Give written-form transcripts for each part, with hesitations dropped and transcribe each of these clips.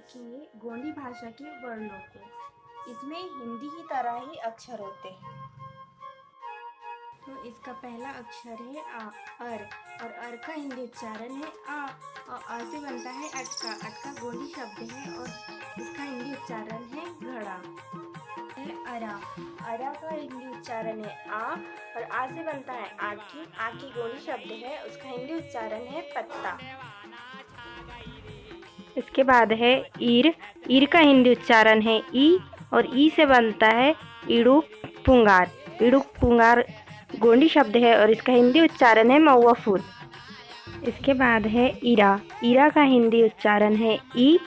के गोंडी भाषा के वर्णों को। इसमें हिंदी की तरह ही अक्षर होते हैं। तो इसका पहला अक्षर है आ, अर, और अर का हिंदी उच्चारण है आ, और आ से बनता है अटका। अटका गोंडी शब्द है और इसका हिंदी उच्चारण है घड़ा। अरा, अरा का हिंदी उच्चारण है आ, और आ से बनता है आखी। आखी गोंडी शब्द है, उसका हिंदी उच्चारण है पत्ता। इसके बाद है ईर। ईर का हिंदी उच्चारण है ई, और ई से बनता है इड़ुक पुंगार। इड़ुक पुंगार गोंडी शब्द है और इसका हिंदी उच्चारण है महुआ फूल। इसके बाद है ईरा। ईरा का हिंदी उच्चारण है ई,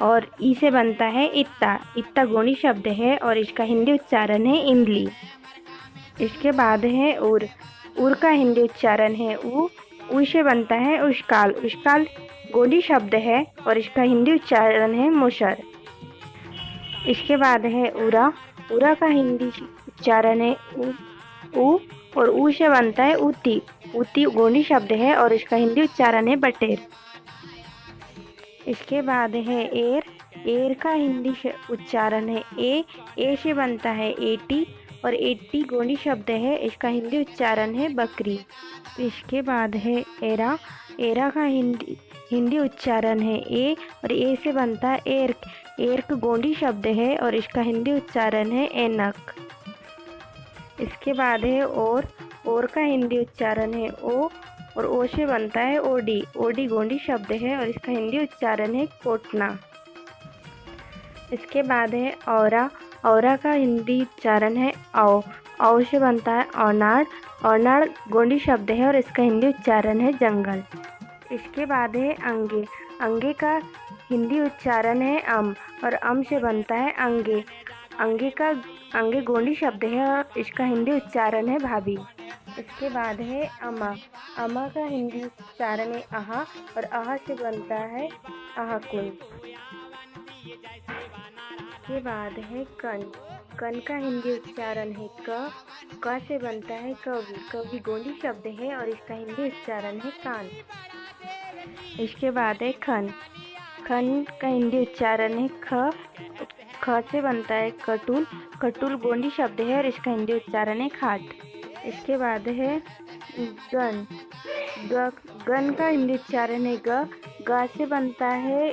और ई से बनता है इत्ता। इत्ता गोंडी शब्द है और इसका हिंदी उच्चारण है इमली। इसके बाद है उर। उर का हिंदी उच्चारण है ऊ। ऊ से बनता है उष्काल। उष्काल गोंडी शब्द है और इसका हिंदी उच्चारण है मुसर। इसके बाद है उरा। उरा का हिंदी उच्चारण है ऊ, और ऊ से बनता है ऊती। ऊती गोंडी शब्द है और इसका हिंदी उच्चारण है बटेर। इसके बाद है एर। एर का हिंदी उच्चारण है ए। ए से बनता है एटी, और एटी गोंडी शब्द है, इसका हिंदी उच्चारण है बकरी। इसके बाद है एरा। एरा का हिंदी उच्चारण है ए, और ए से बनता है एर्क। एर्क गोंडी शब्द है और इसका हिंदी उच्चारण है एनक। इसके बाद है और का हिंदी उच्चारण है ओ, और ओ से बनता है ओडी। ओडी गोंडी शब्द है और इसका हिंदी उच्चारण है कोटना। इसके बाद है औरा। औरा का हिंदी उच्चारण है औ। औ से बनता है औनाड़। औनाड़ गोंडी शब्द है और इसका हिंदी उच्चारण है जंगल। इसके बाद है अंगे। अंगे का हिंदी उच्चारण है अम, और अम से बनता है अंगे। अंगे गोंडी शब्द है और इसका हिंदी उच्चारण है भाभी। इसके बाद है अमा। अमा का हिंदी उच्चारण है आहा, और आहा से बनता है आहाकुन। इसके बाद है कन। कन का हिंदी उच्चारण है क से बनता है कवि। कवि गोंडी शब्द है और इसका हिंदी उच्चारण है कान। इसके बाद है खन। खन का हिंदी उच्चारण है ख से बनता है कटुल। कटुल गोंडी शब्द है और इसका हिंदी उच्चारण है खाट। इसके बाद है गन। गन का हिंदी उच्चारण है ग से बनता है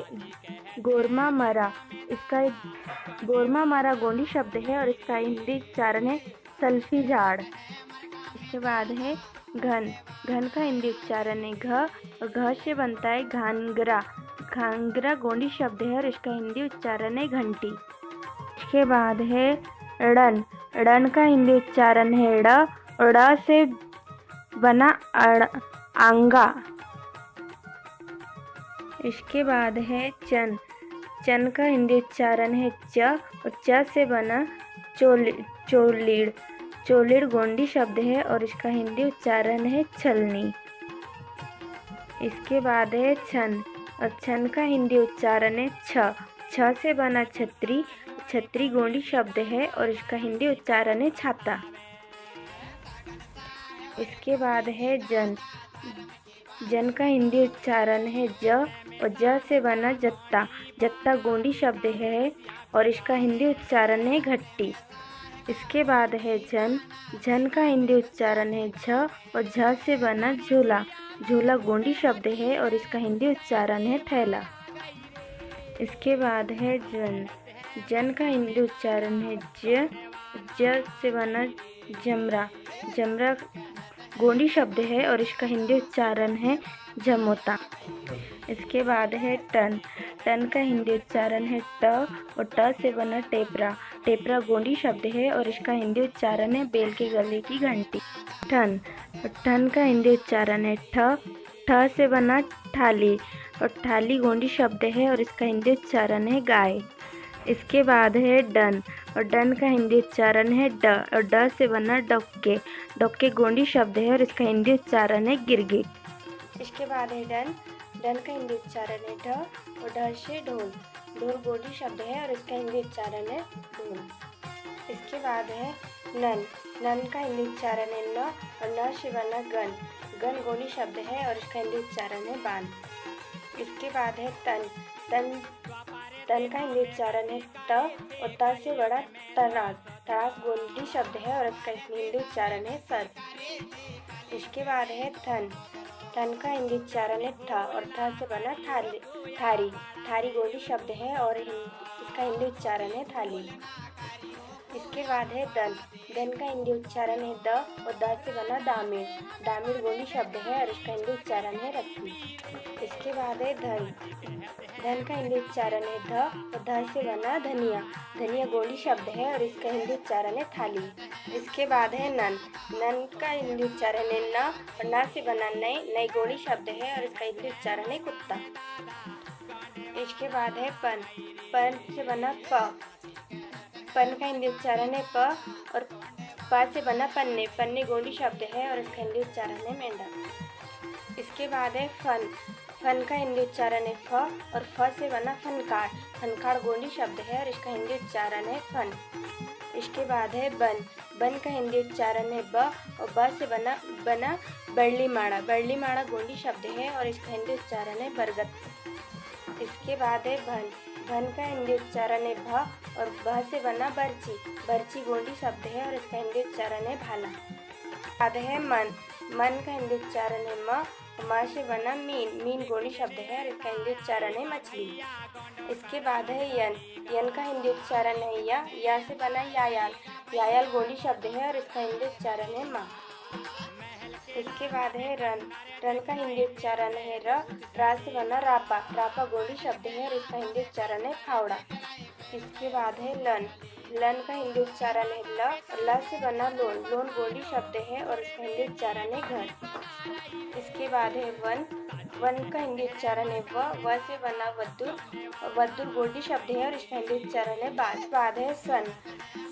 गोरमा मरा। इसका गोरमा मरा गोंडी शब्द है और इसका हिंदी उच्चारण है सल्फी झाड़। इसके बाद है घन। घन का हिंदी उच्चारण है घ, और घ से बनता है घांगरा। घांगरा गोंडी शब्द है और इसका हिंदी उच्चारण है घंटी। इसके बाद है ड़न। ड़न का हिंदी उच्चारण है ड़, और ड़ से बना आंगा। इसके बाद है चन। चन का हिंदी उच्चारण है च, और च से बना चोलीड़। चोलीड़ गोंडी शब्द है और इसका हिंदी उच्चारण है छलनी। इसके बाद है छन, और छन का हिंदी उच्चारण है छ से बना छतरी। छतरी गोंडी शब्द है और इसका हिंदी उच्चारण है छाता। इसके बाद है जन। जन का हिंदी उच्चारण है ज, और ज से बना जत्ता। जत्ता गोंडी शब्द है और इसका हिंदी उच्चारण है घट्टी। इसके बाद है झन। झन का हिंदी उच्चारण है झ, और झ से बना झोला। झोला गोंडी शब्द है और इसका हिंदी उच्चारण है थैला। इसके बाद है जन। जन का हिंदी उच्चारण है ज से बना जमरा। जमरा गोंडी शब्द है और इसका हिंदी उच्चारण है जमोता। इसके बाद है टन। टन का हिंदी उच्चारण है ट, और ट से बना टेपरा। टेपरा गोंडी शब्द है और इसका हिंदी उच्चारण है बैल के गले की घंटी। ठन। ठन का हिंदी उच्चारण है ठ से बना ठाली, और ठाली गोंडी शब्द है और इसका हिंदी उच्चारण है गाय। इसके बाद है डन, और डन का हिंदी उच्चारण है ड, और ड से बना डक्के। डक्के गोंडी शब्द है और इसका हिंदी उच्चारण है गिरगिट। इसके बाद है डन। डन का हिंदी उच्चारण है ढ, और ढ से ढोल। ढोल गोंडी शब्द है और इसका हिंदी उच्चारण है ढोल। इसके बाद है नन। नन का हिंदी उच्चारण है न, और न से बना गन। गन गोंडी शब्द है और इसका हिंदी उच्चारण है बान। इसके बाद है तन। तन तन का हिंदी उच्चारण है त और त से बड़ा तरास। तरास गोंडी शब्द है और इसका हिंदी उच्चारण है सर। इसके बाद है थन। थन का हिंदी उच्चारण है थ और थ से बना थाली थारी। थारी गोंडी शब्द है और इसका हिंदी उच्चारण है थाली। इसके बाद है दन। दन का हिंदी उच्चारण है द और द से बना दामिर। दामिर गोंडी शब्द है और इसका हिंदी उच्चारण है रस्सी। इसके बाद है धन। धन का हिंदी उच्चारण है ध और ध से बना धनिया। धनिया गोंडी शब्द है और इसका हिंदी उच्चारण है थाली। इसके बाद है नन। नन का हिंदी उच्चारण है न और न से बना नई। नई गोंडी शब्द है और इसका हिंदी उच्चारण है कुत्ता। इसके बाद है पन। पन से बना प। पन का हिंदी उच्चारण है प और प से बना पन्ने। पन्ने गोंडी शब्द है और इसका हिंदी उच्चारण है मेंढक। इसके बाद है फन। फन का हिंदी उच्चारण है फ और फ से बना फनकार। फनकार गोंडी शब्द है और इसका हिंदी उच्चारण है फन। इसके बाद है बन। बन का हिंदी उच्चारण है ब और ब से बना बरली माड़ा। बरली माड़ा गोंडी शब्द है और इसका हिंदी उच्चारण है बरगद। इसके बाद है भन। भन का हिंदी उच्चारण है भ और भ से बना बर्ची। बर्ची गोंडी शब्द है और इसका हिंदी उच्चारण है भाला। बाद है मन। मन का हिंदी उच्चारण है म और म से बना मीन। मीन गोंडी शब्द है और इसका हिंदी उच्चारण है मछली। इसके बाद है यन। यन का हिंदी उच्चारण है या से बना यायाल। यायाल गोंडी शब्द है और इसका हिंदी उच्चारण है माँ। इसके बाद है रन। रन का हिंदी उच्चारण है रा से बना रापा। रापा गोंडी शब्द है और इसका हिंदी उच्चारण है फावड़ा। इसके बाद है लन। लन का हिंदी उच्चारण है ल और ल से बना लोन। लोन गोंडी शब्द है और इसका हिंदी उच्चारण है घर। इसके बाद है वन। वन का हिंदी उच्चारण है व से बना वद्दुर। वद्दुर गोंडी शब्द है और इसका हिंदी उच्चारण है बाज। बाद है सन।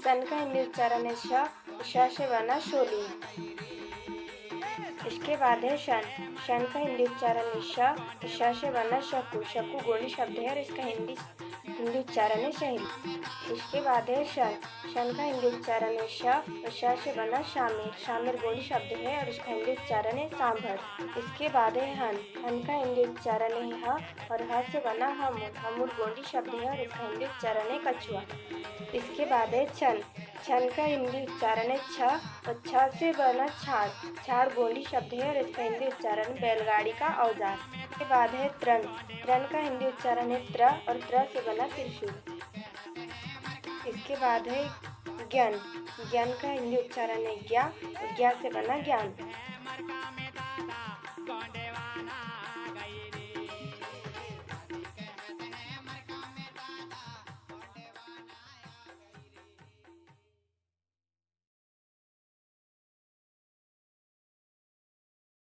सन का हिंदी उच्चारण है श से बना शोली। इसके बाद है शन। शन का हिंदी उच्चारण है श से बना शकु। शकु गोंडी शब्द है और इसका हिंदी उच्चारण है शहरी। इसके बाद है शन। शन का हिंदी उच्चारण है श और श से बना शामिर। शामिर गोंडी शब्द है और इसका हिंदी उच्चारण है सांभर। इसके बाद है हन। हन का हिंदी उच्चारण है ह और ह से बना हमूर। हमूर गोंडी शब्द है और इसका हिंदी उच्चारण है कछुआ। इसके बाद है छन। छन का हिंदी उच्चारण है छ और छ से बना छाड़। छाड़ गोंडी शब्द है और इसका हिंदी उच्चारण बैलगाड़ी का औजार। इसके बाद है त्रन। त्रन का हिंदी उच्चारण है त्र और त्र से बना त्रिशूल। इसके बाद है ज्ञान। ज्ञान का हिंदी उच्चारण है ज्ञा और ज्ञा से बना ज्ञान।